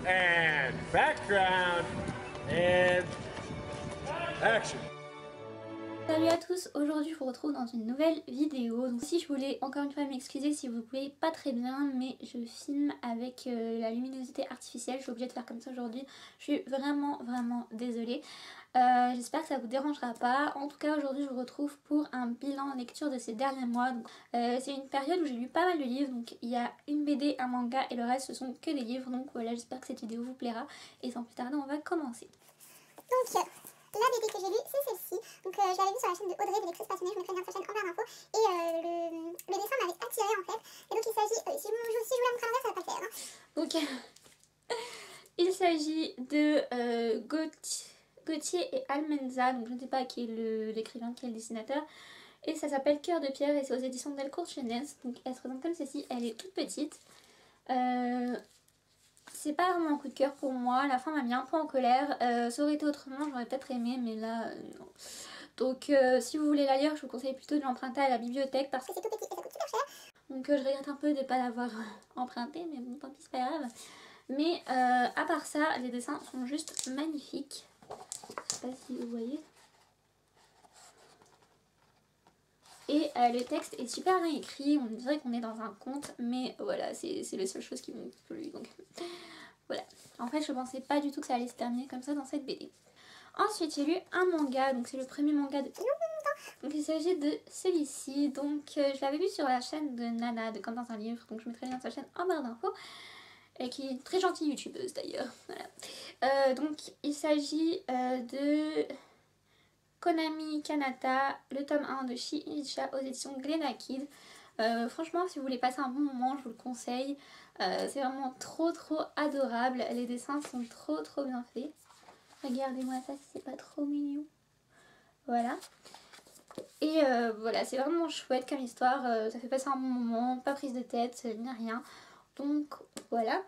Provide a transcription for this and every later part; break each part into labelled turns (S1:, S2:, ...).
S1: and background and action.
S2: Salut à tous, aujourd'hui je vous retrouve dans une nouvelle vidéo. Donc si je voulais encore une fois m'excuser si vous ne pouvez pas très bien, mais je filme avec la luminosité artificielle, je suis obligée de faire comme ça aujourd'hui. Je suis vraiment désolée. J'espère que ça vous dérangera pas. En tout cas aujourd'hui je vous retrouve pour un bilan lecture de ces derniers mois. C'est une période où j'ai lu pas mal de livres, donc il y a une BD, un manga et le reste ce sont que des livres. Donc voilà, j'espère que cette vidéo vous plaira et sans plus tarder on va commencer.
S3: Donc la BD que j'ai lue, c'est celle-ci. Donc je l'avais vue sur la chaîne de Audrey de Lectrice Passionnée, je mettrai le lien sur sa chaîne en barre d'infos. Et le dessin m'avait attiré en fait. Et donc il s'agit, si je voulais me prendre ça va pas le faire. Hein.
S2: Donc il s'agit de Gauthier et Almenza, donc je ne sais pas qui est l'écrivain, qui est le dessinateur. Et ça s'appelle Cœur de pierre et c'est aux éditions Delcourt Jeunesse. Donc elle se présente comme ceci, elle est toute petite. C'est pas vraiment un coup de cœur pour moi, la fin m'a mis un peu en colère. Ça aurait été autrement, j'aurais peut-être aimé, mais là, non. Donc si vous voulez la lire, je vous conseille plutôt de l'emprunter à la bibliothèque parce que
S3: c'est tout petit et ça coûte super cher.
S2: Donc je regrette un peu de ne pas l'avoir emprunté, mais bon tant pis, c'est pas grave. Mais à part ça, les dessins sont juste magnifiques. Je sais pas si vous voyez. Et le texte est super bien écrit, on dirait qu'on est dans un conte, mais voilà, c'est les seules choses qui m'ont plu. Donc voilà. En fait, je pensais pas du tout que ça allait se terminer comme ça dans cette BD. Ensuite, j'ai lu un manga, donc c'est le premier manga de longtemps. Donc il s'agit de celui-ci. Donc je l'avais vu sur la chaîne de Nana, de Quentin un livre, donc je mettrai le lien sur sa chaîne en barre d'infos. Et qui est une très gentille youtubeuse d'ailleurs. Voilà. Donc il s'agit de Konami Kanata, le tome 1 de Shinichi aux éditions Glénat Kid. Franchement, si vous voulez passer un bon moment, je vous le conseille. C'est vraiment trop adorable. Les dessins sont trop bien faits. Regardez-moi ça si c'est pas trop mignon. Voilà. Et voilà, c'est vraiment chouette comme histoire. Ça fait passer un bon moment, pas prise de tête, ni rien. Donc voilà.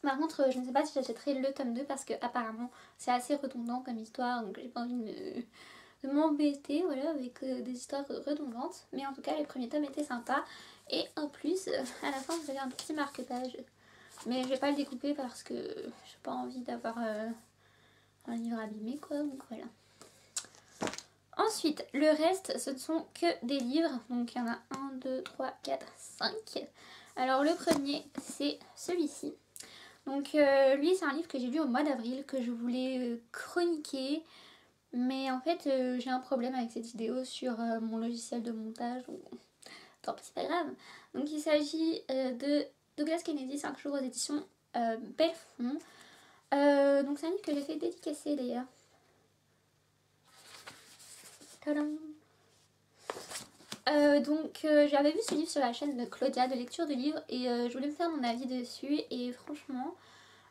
S2: Par contre, je ne sais pas si j'achèterai le tome 2 parce que apparemment c'est assez redondant comme histoire. Donc j'ai pas envie de m'embêter voilà, avec des histoires redondantes. Mais en tout cas, les premiers tomes étaient sympas. Et en plus, à la fin, vous avez un petit marque-page. Mais je vais pas le découper parce que j'ai pas envie d'avoir un livre abîmé quoi. Donc voilà. Ensuite, le reste, ce ne sont que des livres. Donc il y en a 1, 2, 3, 4, 5. Alors le premier, c'est celui-ci. Donc lui, c'est un livre que j'ai lu au mois d'avril, que je voulais chroniquer. Mais en fait, j'ai un problème avec cette vidéo sur mon logiciel de montage. Tant pis, c'est pas grave. Donc il s'agit de Douglas Kennedy, 5 jours aux éditions Belfond. Donc c'est un livre que j'ai fait dédicacer d'ailleurs. J'avais vu ce livre sur la chaîne de Claudia de lecture de livres et je voulais me faire mon avis dessus et franchement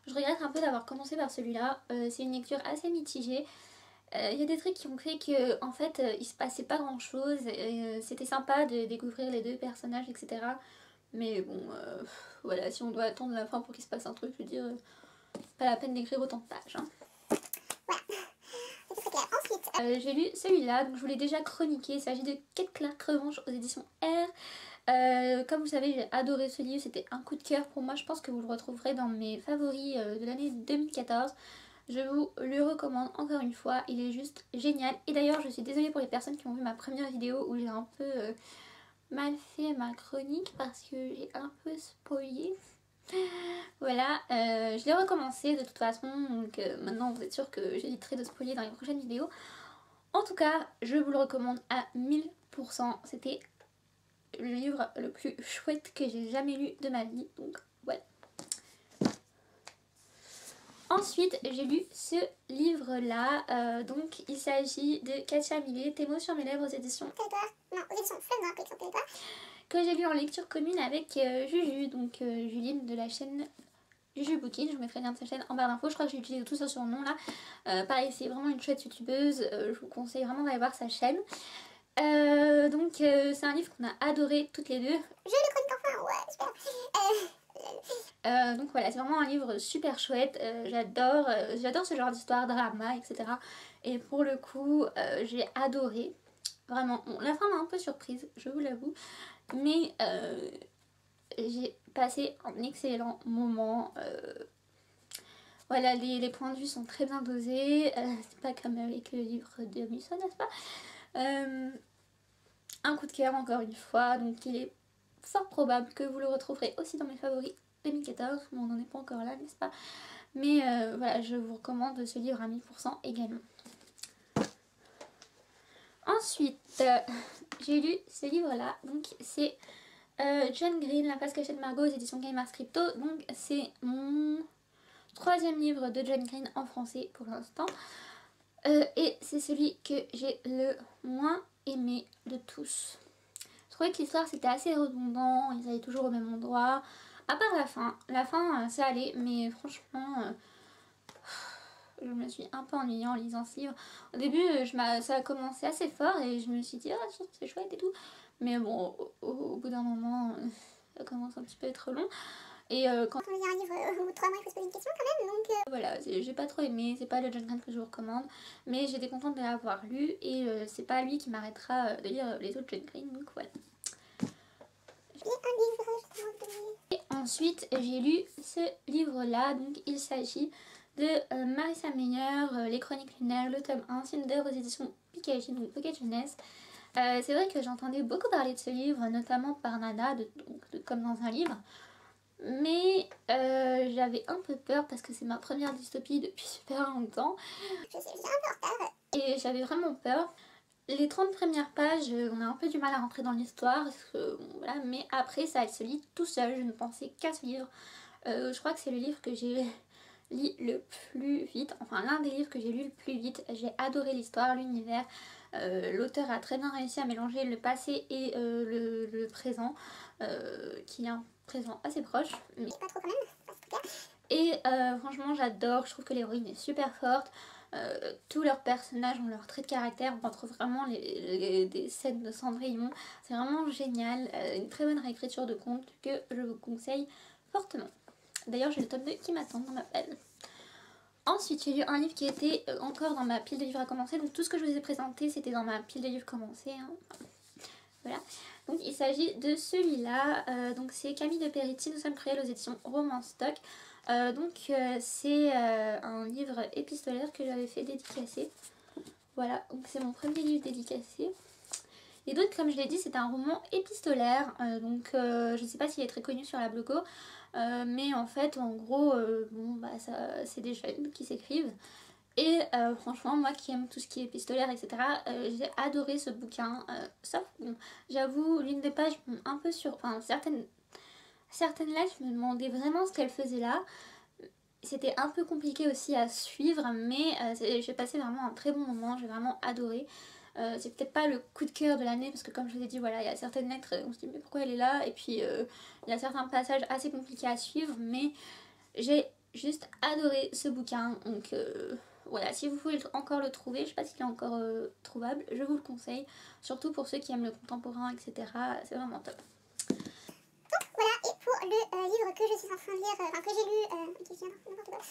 S2: je regrette un peu d'avoir commencé par celui-là. C'est une lecture assez mitigée. Il y a des trucs qui ont fait que en fait il se passait pas grand chose, c'était sympa de découvrir les deux personnages etc. Mais bon voilà, si on doit attendre la fin pour qu'il se passe un truc, je veux dire pas la peine d'écrire autant de pages hein.
S3: Voilà. Ensuite,
S2: j'ai lu celui-là, donc je vous l'ai déjà chroniqué. Il s'agit de Kate Clark Revanche aux éditions R. Comme vous savez, j'ai adoré ce livre, c'était un coup de cœur pour moi. Je pense que vous le retrouverez dans mes favoris de l'année 2014. Je vous le recommande encore une fois, il est juste génial. Et d'ailleurs, je suis désolée pour les personnes qui ont vu ma première vidéo où j'ai un peu mal fait ma chronique parce que j'ai un peu spoilé. Voilà, je l'ai recommencé de toute façon, donc maintenant vous êtes sûr que j'éviterai de spoiler dans les prochaines vidéos. En tout cas, je vous le recommande à 1000%. C'était le livre le plus chouette que j'ai jamais lu de ma vie, donc voilà. Ensuite, j'ai lu ce livre-là, donc il s'agit de Katia Millet, Tes mots sur mes lèvres aux éditions
S3: Fleuve Noir, collection Territoire.
S2: Que j'ai lu en lecture commune avec Juju, donc Juline de la chaîne Juju Bookin, je vous mettrai le lien de sa chaîne en barre d'infos, je crois que j'ai utilisé tout ça sur le nom là. Pareil, c'est vraiment une chouette youtubeuse, je vous conseille vraiment d'aller voir sa chaîne. C'est un livre qu'on a adoré toutes les deux.
S3: Je le chronique enfin, ouais, super.
S2: Donc voilà, c'est vraiment un livre super chouette, j'adore ce genre d'histoire, drama, etc. Et pour le coup, j'ai adoré, vraiment. Bon, la fin m'a un peu surprise, je vous l'avoue, mais j'ai passé un excellent moment. Voilà, les points de vue sont très bien dosés, c'est pas comme avec le livre de Musso, n'est-ce pas? Un coup de cœur encore une fois, donc il est fort probable que vous le retrouverez aussi dans mes favoris 2014, mais on n'en est pas encore là, n'est-ce pas? Mais voilà, je vous recommande ce livre à 1000% également. Ensuite, j'ai lu ce livre-là, donc c'est John Green, La face cachée de Margot aux éditions Gaimard Crypto. Donc c'est mon 3e livre de John Green en français pour l'instant. Et c'est celui que j'ai le moins aimé de tous. Je trouvais que l'histoire c'était assez redondant, ils allaient toujours au même endroit. À part la fin. La fin ça allait, mais franchement... je me suis un peu ennuyée en lisant ce livre. Au début, ça a commencé assez fort et je me suis dit, ah, c'est chouette et tout. Mais bon, au bout d'un moment, ça commence un petit peu à être long. Et quand
S3: on lit un livre ou 3 mois, il faut se poser une question quand même. Donc
S2: voilà, j'ai pas trop aimé. C'est pas le John Green que je vous recommande. Mais j'étais contente de l'avoir lu. Et c'est pas lui qui m'arrêtera de lire les autres John Green. Donc voilà. Et ensuite, j'ai lu ce livre-là. Donc il s'agit de Marissa Meyer, Les Chroniques lunaires, le tome 1, Cinder aux éditions Pikachu, donc Pocket Jeunesse. C'est vrai que j'entendais beaucoup parler de ce livre, notamment par Nana, comme dans un livre. Mais j'avais un peu peur parce que c'est ma première dystopie depuis super longtemps.
S3: je suis un peu en retard.
S2: Et j'avais vraiment peur. Les 30 premières pages, on a un peu du mal à rentrer dans l'histoire, voilà, mais après ça elle se lit tout seul, je ne pensais qu'à ce livre. Je crois que c'est le livre que j'ai lu le plus vite, enfin l'un des livres que j'ai lu le plus vite. J'ai adoré l'histoire, l'univers, l'auteur a très bien réussi à mélanger le passé et le présent, qui est un présent assez proche. Mais...
S3: pas trop quand même,
S2: et franchement j'adore, je trouve que l'héroïne est super forte. Tous leurs personnages ont leur trait de caractère, on retrouve vraiment des scènes de Cendrillon, c'est vraiment génial, une très bonne réécriture de conte que je vous conseille fortement. D'ailleurs j'ai le tome 2 qui m'attend dans ma pelle. Ensuite j'ai lu un livre qui était encore dans ma pile de livres à commencer, donc tout ce que je vous ai présenté c'était dans ma pile de livres commencés, hein. Voilà, donc il s'agit de celui-là, donc c'est Camille de Peretti, Nous sommes cruels aux éditions Roman Stock. C'est un livre épistolaire que j'avais fait dédicacer. Voilà, donc c'est mon premier livre dédicacé. Et donc comme je l'ai dit, c'est un roman épistolaire, je ne sais pas s'il est très connu sur la Bloco, mais en fait en gros, c'est des jeunes qui s'écrivent. Et franchement, moi qui aime tout ce qui est épistolaire, etc., j'ai adoré ce bouquin. Sauf, bon, j'avoue, l'une des pages un peu sur... Enfin, certaines lettres, je me demandais vraiment ce qu'elles faisaient là. C'était un peu compliqué aussi à suivre, mais j'ai passé vraiment un très bon moment, j'ai vraiment adoré. C'est peut-être pas le coup de cœur de l'année, parce que comme je vous ai dit, voilà, il y a certaines lettres, on se dit mais pourquoi elle est là? Et puis il y a certains passages assez compliqués à suivre, mais j'ai juste adoré ce bouquin. Donc voilà, si vous pouvez encore le trouver, je sais pas s'il est encore trouvable, je vous le conseille. Surtout pour ceux qui aiment le contemporain, etc. C'est vraiment top.
S3: Voilà, et pour le livre que je suis en train de lire, que j'ai lu, n'importe quoi.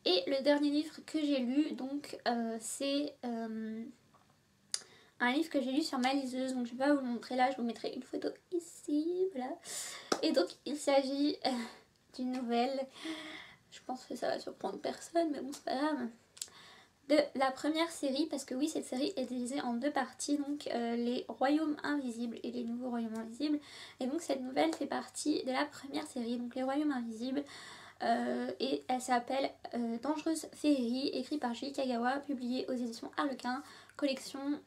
S2: Et le dernier livre que j'ai lu, donc c'est un livre que j'ai lu sur ma liseuse, donc je vais pas vous le montrer là, je vous mettrai une photo ici, voilà. Et donc il s'agit d'une nouvelle, je pense que ça va surprendre personne, mais bon c'est pas grave, de la première série, parce que oui, cette série est divisée en 2 parties, donc les royaumes invisibles et les nouveaux royaumes invisibles. Et donc cette nouvelle fait partie de la première série, donc les royaumes invisibles, et elle s'appelle Dangereuse Féerie, écrite par Julie Kagawa, publiée aux éditions Harlequin, collection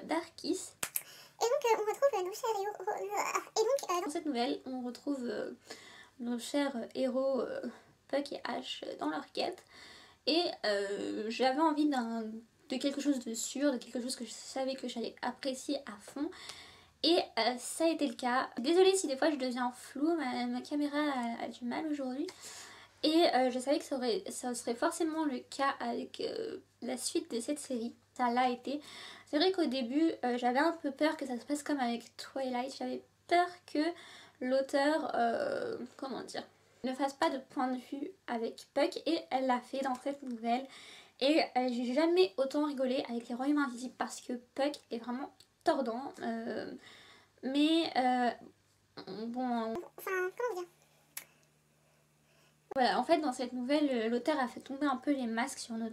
S2: d'Arkis.
S3: Et donc on retrouve nos chers héros.
S2: Dans cette nouvelle, on retrouve nos chers héros Puck et Ash dans leur quête. Et j'avais envie de quelque chose de sûr, de quelque chose que je savais que j'allais apprécier à fond. Et ça a été le cas. Désolée si des fois je deviens floue, ma caméra a du mal aujourd'hui. Et je savais que ça serait forcément le cas avec la suite de cette série. Ça l'a été. C'est vrai qu'au début, j'avais un peu peur que ça se passe comme avec Twilight. J'avais peur que l'auteur, ne fasse pas de point de vue avec Puck, et elle l'a fait dans cette nouvelle. Et j'ai jamais autant rigolé avec les royaumes invisibles parce que Puck est vraiment tordant. Bon...
S3: Enfin, comment dire,
S2: Voilà, en fait dans cette nouvelle, l'auteur a fait tomber un peu les masques sur nos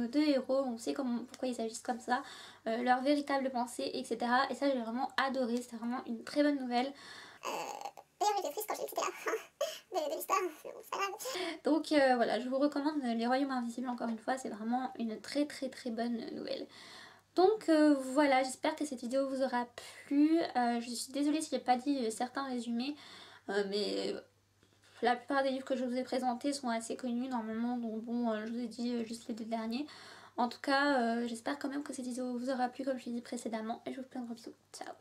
S2: deux héros, on sait pourquoi ils agissent comme ça, leurs véritables pensées, etc. Et ça j'ai vraiment adoré, c'était vraiment une très bonne nouvelle.
S3: D'ailleurs j'étais triste quand j'ai vu que c'était la fin de l'histoire, mais bon c'est pas grave.
S2: Donc voilà, je vous recommande Les Royaumes Invisibles encore une fois, c'est vraiment une très bonne nouvelle. Donc voilà, j'espère que cette vidéo vous aura plu. Je suis désolée si j'ai pas dit certains résumés, mais la plupart des livres que je vous ai présentés sont assez connus normalement, donc bon, je vous ai dit juste les deux derniers. En tout cas, j'espère quand même que cette vidéo vous aura plu comme je l'ai dit précédemment, et je vous fais plein de gros bisous. Ciao!